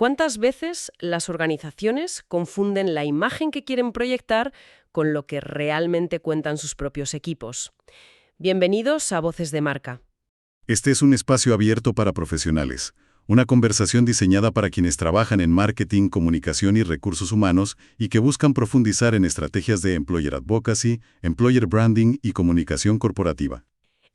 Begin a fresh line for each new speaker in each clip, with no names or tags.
¿Cuántas veces las organizaciones confunden la imagen que quieren proyectar con lo que realmente cuentan sus propios equipos? Bienvenidos a Voces de Marca.
Este es un espacio abierto para profesionales, una conversación diseñada para quienes trabajan en marketing, comunicación y recursos humanos y que buscan profundizar en estrategias de employer advocacy, employer branding y comunicación corporativa.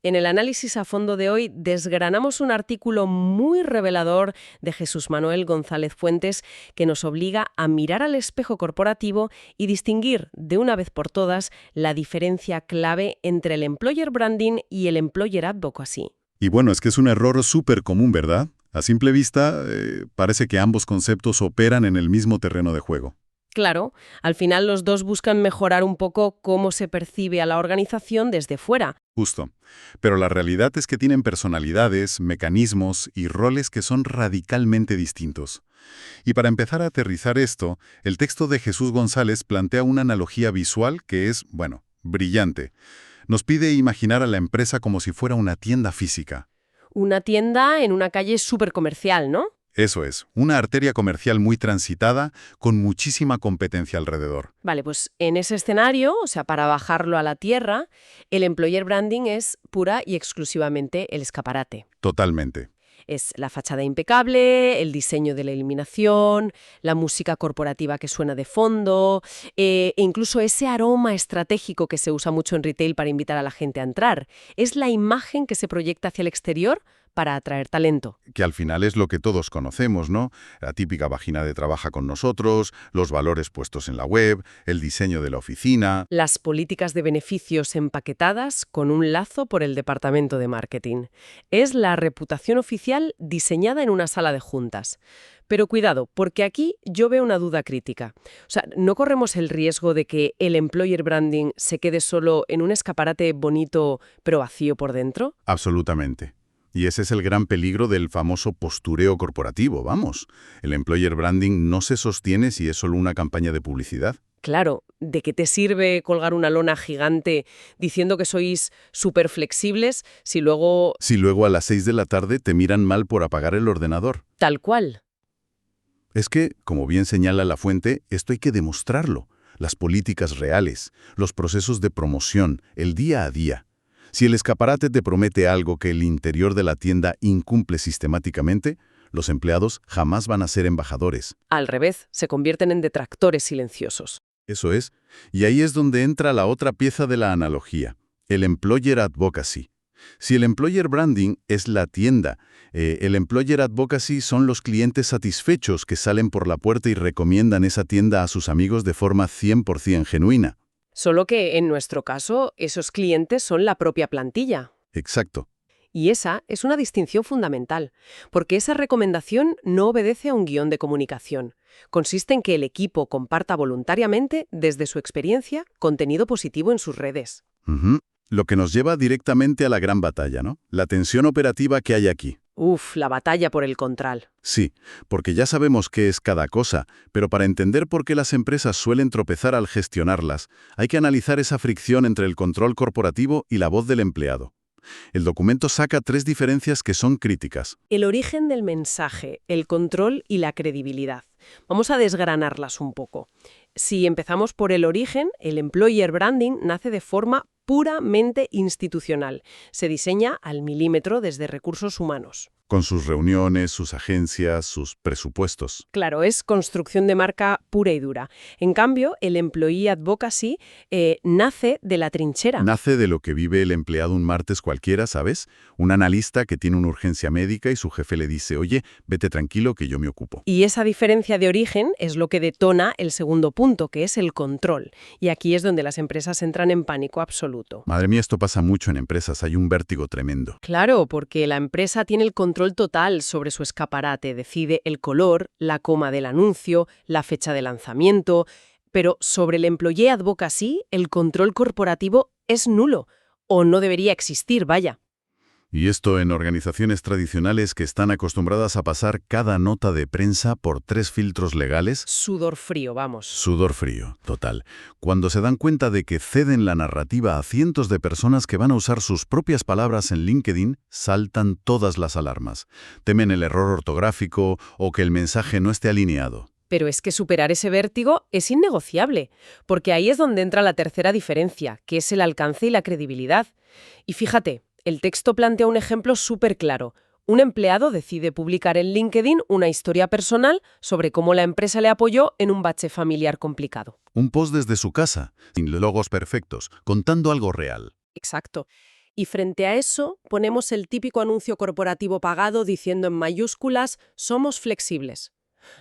En el análisis a fondo de hoy desgranamos un artículo muy revelador de Jesús Manuel González Fuentes que nos obliga a mirar al espejo corporativo y distinguir de una vez por todas la diferencia clave entre el employer branding y el employer advocacy.
Y bueno, es que es un error súper común, ¿verdad? A simple vista, parece que ambos conceptos operan en el mismo terreno de juego.
Claro, al final los dos buscan mejorar un poco cómo se percibe a la organización desde fuera.
Justo. Pero la realidad es que tienen personalidades, mecanismos y roles que son radicalmente distintos. Y para empezar a aterrizar esto, el texto de Jesús González plantea una analogía visual que es, bueno, brillante. Nos pide imaginar a la empresa como si fuera una tienda física.
Una tienda en una calle súper comercial, ¿no?
Eso es, una arteria comercial muy transitada con muchísima competencia alrededor.
Vale, pues en ese escenario, o sea, para bajarlo a la tierra, el employer branding es pura y exclusivamente el escaparate.
Totalmente.
Es la fachada impecable, el diseño de la iluminación, la música corporativa que suena de fondo, e incluso ese aroma estratégico que se usa mucho en retail para invitar a la gente a entrar. Es la imagen que se proyecta hacia el exterior para atraer talento.
Que al final es lo que todos conocemos, ¿no? La típica página de trabaja con nosotros, los valores puestos en la web, el diseño de la oficina.
Las políticas de beneficios empaquetadas con un lazo por el departamento de marketing. Es la reputación oficial diseñada en una sala de juntas. Pero cuidado, porque aquí yo veo una duda crítica. O sea, ¿no corremos el riesgo de que el employer branding se quede solo en un escaparate bonito pero vacío por dentro?
Absolutamente. Y ese es el gran peligro del famoso postureo corporativo, vamos. El employer branding no se sostiene si es solo una campaña de publicidad.
Claro, ¿de qué te sirve colgar una lona gigante diciendo que sois súper flexibles si luego...
Si luego a las 6 de la tarde te miran mal por apagar el ordenador?
Tal cual.
Es que, como bien señala la fuente, esto hay que demostrarlo. Las políticas reales, los procesos de promoción, el día a día. Si el escaparate te promete algo que el interior de la tienda incumple sistemáticamente, los empleados jamás van a ser embajadores.
Al revés, se convierten en detractores silenciosos.
Eso es. Y ahí es donde entra la otra pieza de la analogía, el employer advocacy. Si el employer branding es la tienda, el employer advocacy son los clientes satisfechos que salen por la puerta y recomiendan esa tienda a sus amigos de forma 100% genuina.
Solo que, en nuestro caso, esos clientes son la propia plantilla.
Exacto.
Y esa es una distinción fundamental, porque esa recomendación no obedece a un guión de comunicación. Consiste en que el equipo comparta voluntariamente, desde su experiencia, contenido positivo en sus redes.
Lo que nos lleva directamente a la gran batalla, ¿no? La tensión operativa que hay aquí.
La batalla por el contral.
Sí, porque ya sabemos qué es cada cosa, pero para entender por qué las empresas suelen tropezar al gestionarlas, hay que analizar esa fricción entre el control corporativo y la voz del empleado. El documento saca 3 diferencias que son críticas.
El origen del mensaje, el control y la credibilidad. Vamos a desgranarlas un poco. Si empezamos por el origen, el employer branding nace de forma puramente institucional. Se diseña al milímetro desde recursos humanos.
Con sus reuniones, sus agencias, sus presupuestos.
Claro, es construcción de marca pura y dura. En cambio, el employee advocacy nace de la trinchera.
Nace de lo que vive el empleado un martes cualquiera, ¿sabes? Un analista que tiene una urgencia médica y su jefe le dice, oye, vete tranquilo que yo me ocupo.
Y esa diferencia de origen es lo que detona el segundo punto, que es el control. Y aquí es donde las empresas entran en pánico absoluto.
Madre mía, esto pasa mucho en empresas, hay un vértigo tremendo.
Claro, porque la empresa tiene el control total sobre su escaparate, decide el color, la coma del anuncio, la fecha de lanzamiento, pero sobre el employee advocacy, el control corporativo es nulo, o no debería existir, vaya.
Y esto en organizaciones tradicionales que están acostumbradas a pasar cada nota de prensa por 3 filtros legales.
Sudor frío, vamos.
Sudor frío, total. Cuando se dan cuenta de que ceden la narrativa a cientos de personas que van a usar sus propias palabras en LinkedIn, saltan todas las alarmas. Temen el error ortográfico o que el mensaje no esté alineado.
Pero es que superar ese vértigo es innegociable, porque ahí es donde entra la tercera diferencia, que es el alcance y la credibilidad. Y fíjate, el texto plantea un ejemplo súper claro. Un empleado decide publicar en LinkedIn una historia personal sobre cómo la empresa le apoyó en un bache familiar complicado.
Un post desde su casa, sin logos perfectos, contando algo real.
Exacto. Y frente a eso, ponemos el típico anuncio corporativo pagado diciendo en mayúsculas «Somos flexibles».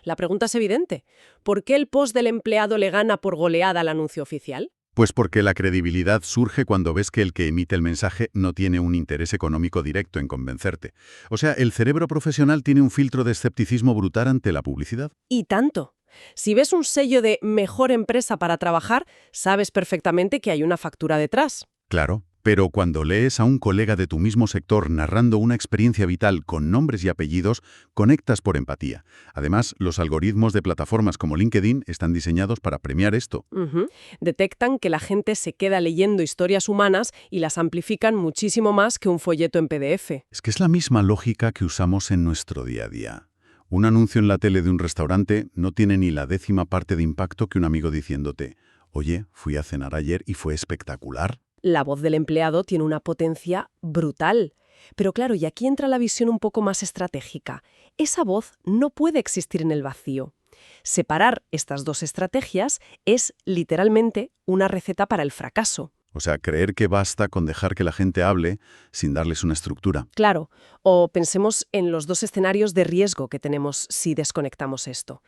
La pregunta es evidente. ¿Por qué el post del empleado le gana por goleada al anuncio oficial?
Pues porque la credibilidad surge cuando ves que el que emite el mensaje no tiene un interés económico directo en convencerte. O sea, el cerebro profesional tiene un filtro de escepticismo brutal ante la publicidad.
Y tanto. Si ves un sello de mejor empresa para trabajar, sabes perfectamente que hay una factura detrás.
Claro, pero cuando lees a un colega de tu mismo sector narrando una experiencia vital con nombres y apellidos, conectas por empatía. Además, los algoritmos de plataformas como LinkedIn están diseñados para premiar esto.
Detectan que la gente se queda leyendo historias humanas y las amplifican muchísimo más que un folleto en PDF.
Es que es la misma lógica que usamos en nuestro día a día. Un anuncio en la tele de un restaurante no tiene ni la 10ª parte de impacto que un amigo diciéndote «Oye, fui a cenar ayer y fue espectacular».
La voz del empleado tiene una potencia brutal. Pero claro, y aquí entra la visión un poco más estratégica. Esa voz no puede existir en el vacío. Separar estas dos estrategias es literalmente una receta para el fracaso.
O sea, creer que basta con dejar que la gente hable sin darles una estructura.
Claro, o pensemos en los dos escenarios de riesgo que tenemos si desconectamos esto.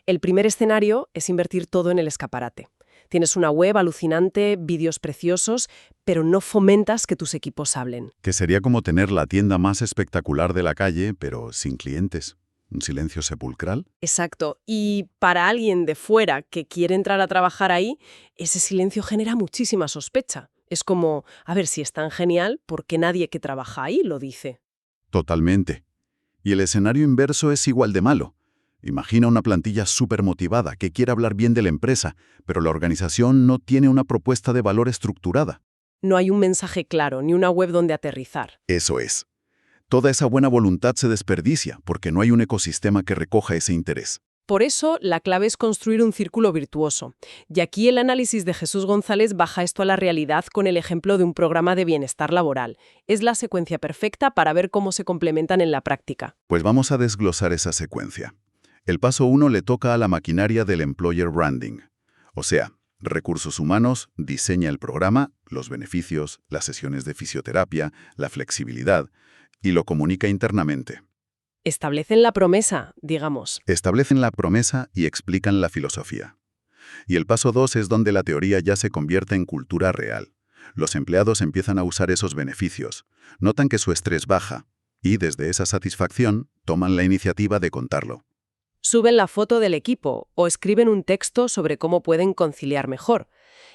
El primer escenario es invertir todo en el escaparate. Tienes una web alucinante, vídeos preciosos, pero no fomentas que tus equipos hablen.
Que sería como tener la tienda más espectacular de la calle, pero sin clientes. ¿Un silencio sepulcral?
Exacto. Y para alguien de fuera que quiere entrar a trabajar ahí, ese silencio genera muchísima sospecha. Es como, a ver, si es tan genial, ¿por qué nadie que trabaja ahí lo dice?
Totalmente. Y el escenario inverso es igual de malo. Imagina una plantilla súper motivada que quiere hablar bien de la empresa, pero la organización no tiene una propuesta de valor estructurada.
No hay un mensaje claro, ni una web donde aterrizar.
Eso es. Toda esa buena voluntad se desperdicia porque no hay un ecosistema que recoja ese interés.
Por eso, la clave es construir un círculo virtuoso. Y aquí el análisis de Jesús González baja esto a la realidad con el ejemplo de un programa de bienestar laboral. Es la secuencia perfecta para ver cómo se complementan en la práctica.
Pues vamos a desglosar esa secuencia. El paso 1 le toca a la maquinaria del employer branding. O sea, recursos humanos diseña el programa, los beneficios, las sesiones de fisioterapia, la flexibilidad, y lo comunica internamente.
Establecen la promesa, digamos.
Establecen la promesa y explican la filosofía. Y el paso 2 es donde la teoría ya se convierte en cultura real. Los empleados empiezan a usar esos beneficios, notan que su estrés baja, y desde esa satisfacción toman la iniciativa de contarlo.
Suben la foto del equipo o escriben un texto sobre cómo pueden conciliar mejor.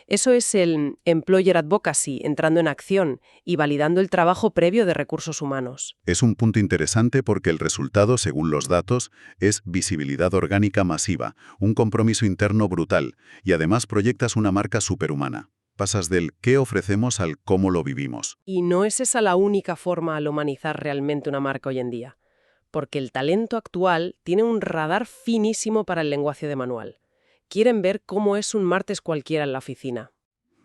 Eso es el employer advocacy entrando en acción y validando el trabajo previo de recursos humanos.
Es un punto interesante porque el resultado, según los datos, es visibilidad orgánica masiva, un compromiso interno brutal, y además proyectas una marca superhumana. Pasas del qué ofrecemos al cómo lo vivimos.
Y no es esa la única forma al humanizar realmente una marca hoy en día. Porque el talento actual tiene un radar finísimo para el lenguaje de manual. Quieren ver cómo es un martes cualquiera en la oficina.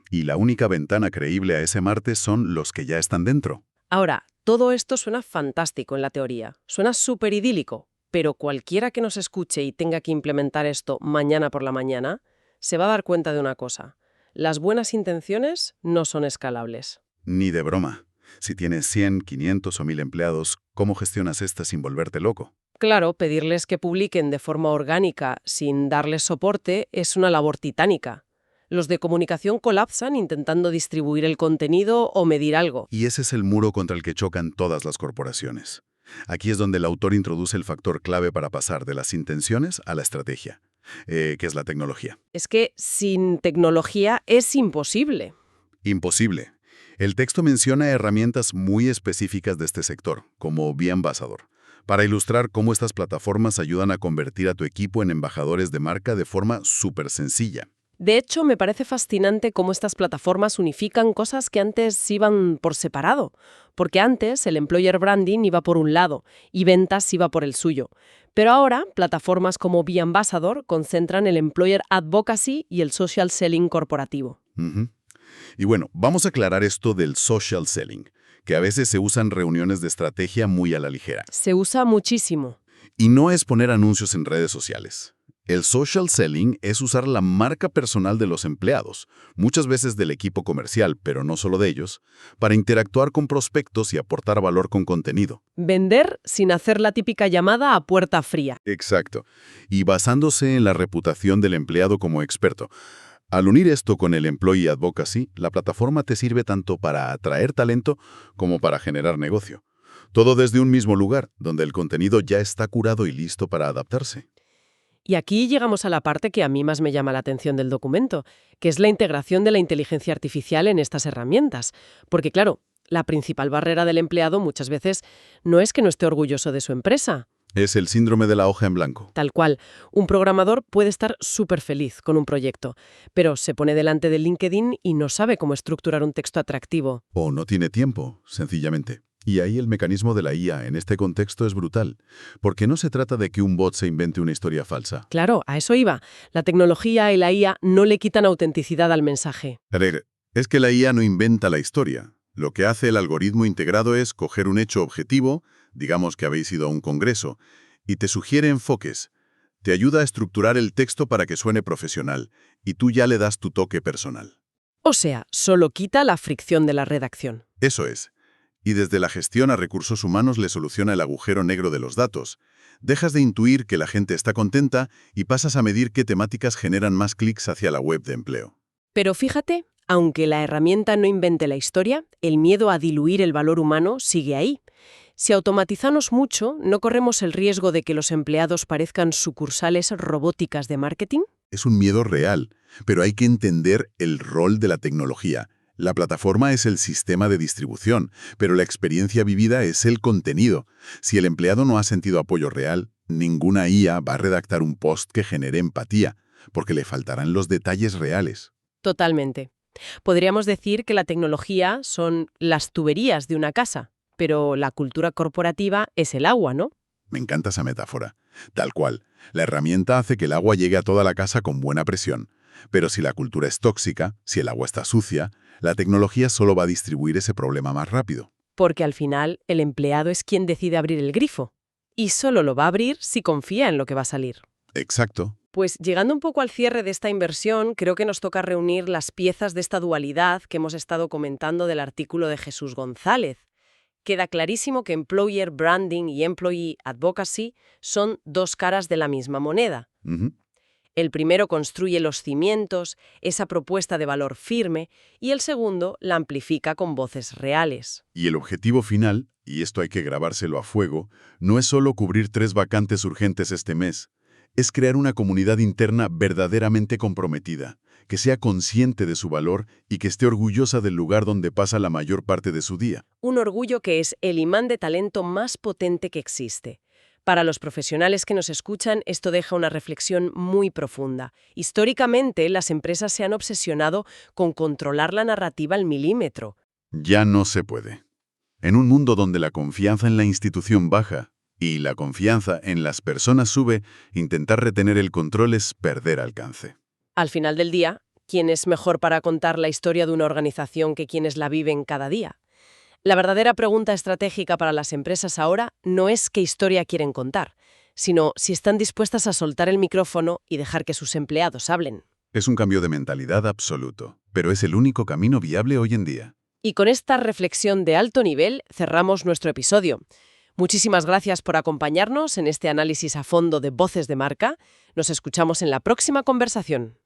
Y la única ventana creíble a ese martes son los que ya están dentro.
Ahora, todo esto suena fantástico en la teoría, suena súper idílico, pero cualquiera que nos escuche y tenga que implementar esto mañana por la mañana, se va a dar cuenta de una cosa. Las buenas intenciones no son escalables.
Ni de broma. Si tienes 100, 500 o 1000 empleados, ¿cómo gestionas estas sin volverte loco?
Claro, pedirles que publiquen de forma orgánica sin darles soporte es una labor titánica. Los de comunicación colapsan intentando distribuir el contenido o medir algo.
Y ese es el muro contra el que chocan todas las corporaciones. Aquí es donde el autor introduce el factor clave para pasar de las intenciones a la estrategia, que es la tecnología.
Es que sin tecnología es imposible.
Imposible. El texto menciona herramientas muy específicas de este sector, como Be Ambassador, para ilustrar cómo estas plataformas ayudan a convertir a tu equipo en embajadores de marca de forma súper sencilla.
De hecho, me parece fascinante cómo estas plataformas unifican cosas que antes iban por separado, porque antes el employer branding iba por un lado y ventas iba por el suyo. Pero ahora, plataformas como Be Ambassador concentran el employer advocacy y el social selling corporativo.
Ujú. Y bueno, vamos a aclarar esto del social selling, que a veces se usa en reuniones de estrategia muy a la ligera.
Se usa muchísimo.
Y no es poner anuncios en redes sociales. El social selling es usar la marca personal de los empleados, muchas veces del equipo comercial, pero no solo de ellos, para interactuar con prospectos y aportar valor con contenido.
Vender sin hacer la típica llamada a puerta fría.
Exacto. Y basándose en la reputación del empleado como experto. Al unir esto con el Employee Advocacy, la plataforma te sirve tanto para atraer talento como para generar negocio. Todo desde un mismo lugar, donde el contenido ya está curado y listo para adaptarse.
Y aquí llegamos a la parte que a mí más me llama la atención del documento, que es la integración de la inteligencia artificial en estas herramientas. Porque claro, la principal barrera del empleado muchas veces no es que no esté orgulloso de su empresa.
Es el síndrome de la hoja en blanco.
Tal cual, un programador puede estar súper feliz con un proyecto, pero se pone delante del LinkedIn y no sabe cómo estructurar un texto atractivo.
O no tiene tiempo, sencillamente. Y ahí el mecanismo de la IA en este contexto es brutal, porque no se trata de que un bot se invente una historia falsa.
Claro, a eso iba. La tecnología y la IA no le quitan autenticidad al mensaje.
A ver, es que la IA no inventa la historia. Lo que hace el algoritmo integrado es coger un hecho objetivo, digamos que habéis ido a un congreso, y te sugiere enfoques. Te ayuda a estructurar el texto para que suene profesional, y tú ya le das tu toque personal.
O sea, solo quita la fricción de la redacción.
Eso es. Y desde la gestión a recursos humanos le soluciona el agujero negro de los datos. Dejas de intuir que la gente está contenta y pasas a medir qué temáticas generan más clics hacia la web de empleo.
Pero fíjate, aunque la herramienta no invente la historia, el miedo a diluir el valor humano sigue ahí. Si automatizamos mucho, ¿no corremos el riesgo de que los empleados parezcan sucursales robóticas de marketing?
Es un miedo real, pero hay que entender el rol de la tecnología. La plataforma es el sistema de distribución, pero la experiencia vivida es el contenido. Si el empleado no ha sentido apoyo real, ninguna IA va a redactar un post que genere empatía, porque le faltarán los detalles reales.
Totalmente. Podríamos decir que la tecnología son las tuberías de una casa, pero la cultura corporativa es el agua, ¿no?
Me encanta esa metáfora. Tal cual, la herramienta hace que el agua llegue a toda la casa con buena presión. Pero si la cultura es tóxica, si el agua está sucia, la tecnología solo va a distribuir ese problema más rápido.
Porque al final el empleado es quien decide abrir el grifo. Y solo lo va a abrir si confía en lo que va a salir.
Exacto.
Pues llegando un poco al cierre de esta inversión, creo que nos toca reunir las piezas de esta dualidad que hemos estado comentando del artículo de Jesús González. Queda clarísimo que Employer Branding y Employee Advocacy son dos caras de la misma moneda.
Ujú.
El primero construye los cimientos, esa propuesta de valor firme, y el segundo la amplifica con voces reales.
Y el objetivo final, y esto hay que grabárselo a fuego, no es solo cubrir 3 vacantes urgentes este mes. Es crear una comunidad interna verdaderamente comprometida, que sea consciente de su valor y que esté orgullosa del lugar donde pasa la mayor parte de su día.
Un orgullo que es el imán de talento más potente que existe. Para los profesionales que nos escuchan, esto deja una reflexión muy profunda. Históricamente, las empresas se han obsesionado con controlar la narrativa al milímetro.
Ya no se puede. En un mundo donde la confianza en la institución baja y la confianza en las personas sube, intentar retener el control es perder alcance.
Al final del día, ¿quién es mejor para contar la historia de una organización que quienes la viven cada día? La verdadera pregunta estratégica para las empresas ahora no es qué historia quieren contar, sino si están dispuestas a soltar el micrófono y dejar que sus empleados hablen.
Es un cambio de mentalidad absoluto, pero es el único camino viable hoy en día.
Y con esta reflexión de alto nivel cerramos nuestro episodio. Muchísimas gracias por acompañarnos en este análisis a fondo de voces de marca. Nos escuchamos en la próxima conversación.